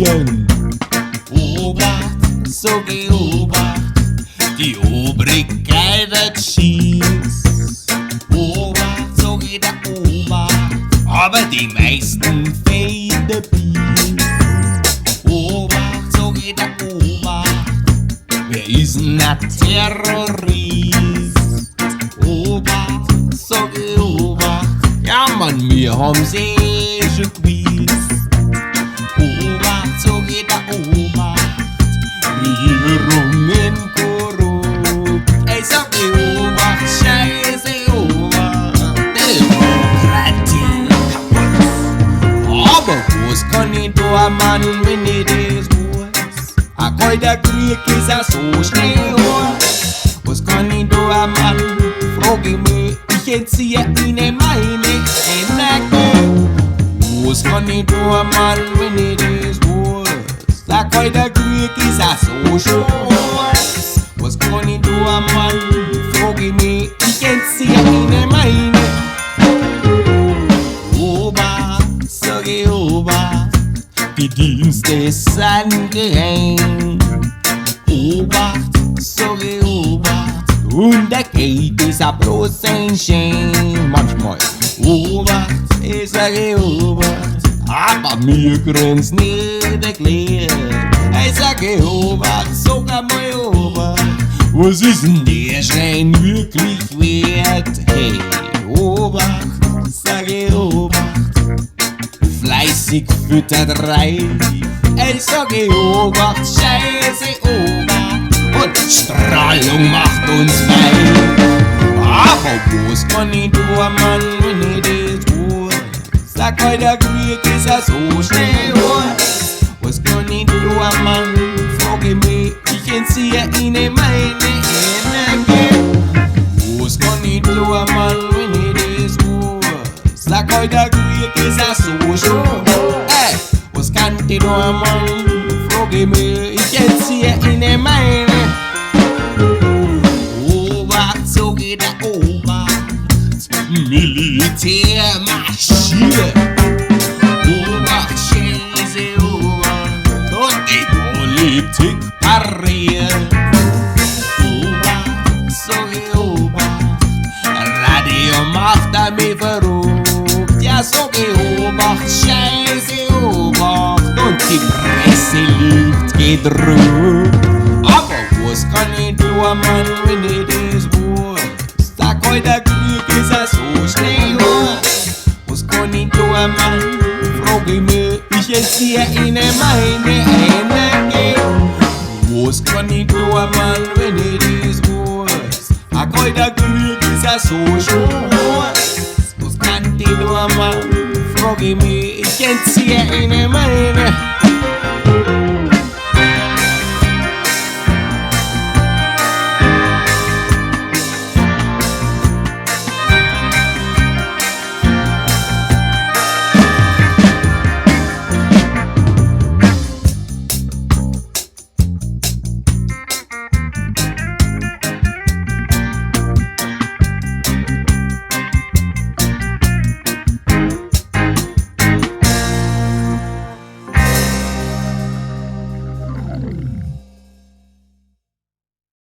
passieren. Obacht, so geh Obacht, die Obrigkeit hat schießt. Obacht, so geht der Obacht, aber die meisten fehlen der Biest. Obacht, so geht der Obacht, wer ist denn ein Terrorist? Obacht, so geh Obacht, ja Mann, wir haben's schon gewusst. Obacht, so geht der Obacht, Regierungen korrupt. Ey, sag geh Obacht, scheiße Obacht, Demokratie kaputt. Aber was kann ich da, Mann, wenn ich das weiß? Ein kalter Krieg ist ja so schnell aus. Was kann ich da, Mann, frag ich mich, ich entziehe ihnen meine Energie. Was kann ich da, Mann, wenn ich das weiß? Ein kalter Krieg ist ja so schon aus. Was kann ich da, Mann, frag ich mich, ich entziehe ihnen meine. Obacht, sag ich Obacht, die Dienste sind geheim. Obacht, sag ich Obacht, und der Geld ist a bloß ein Schein. Manchmal Obacht, ich sag Obacht, aber mir grenzt nicht erklärt. Ich sag Obacht, sogar mal Obacht, was ist denn der Schein wirklich wert? Hey, Obacht, sag Obacht, fleißig füttert reich. Ich sag Obacht, scheiße Obacht, und Strahlung macht uns frei. Aber was kann ich tun, Mann, wenn ich das tue? Sag heute, der Krieg ist ja so schnell aus. Was kann ich tun, Mann, frag ich mich, ich entziehe ihnen meine Energie. Was kann ich tun, Mann, wenn ich das tue? Sag heute, der Krieg ist ja so schon. Ey, was kann ich tun, Mann, frag ich mich, ich entziehe ihnen meine. Obacht, so geht der Obacht, Militär marschiert. Obacht, scheiße Obacht, und die Politik pariert. Obacht, so geht Obacht, Radio macht mich verrückt. Ja, so geht Obacht, scheiße Obacht, und die Presse liegt gedrückt. Aber was kann ich tun, Mann, wenn ich das weiß? Sag heute, der Krieg ist ja so schnell aus. Was kann ich tun, Mann, frag ich mich, ich entziehe ihnen meine Energie. Was kann ich tun, Mann, wenn ich das weiß? Sag heute, der Krieg ist ja so schon aus. Was kann ich tun, Mann, frag ich mich, ich entziehe ihnen meine.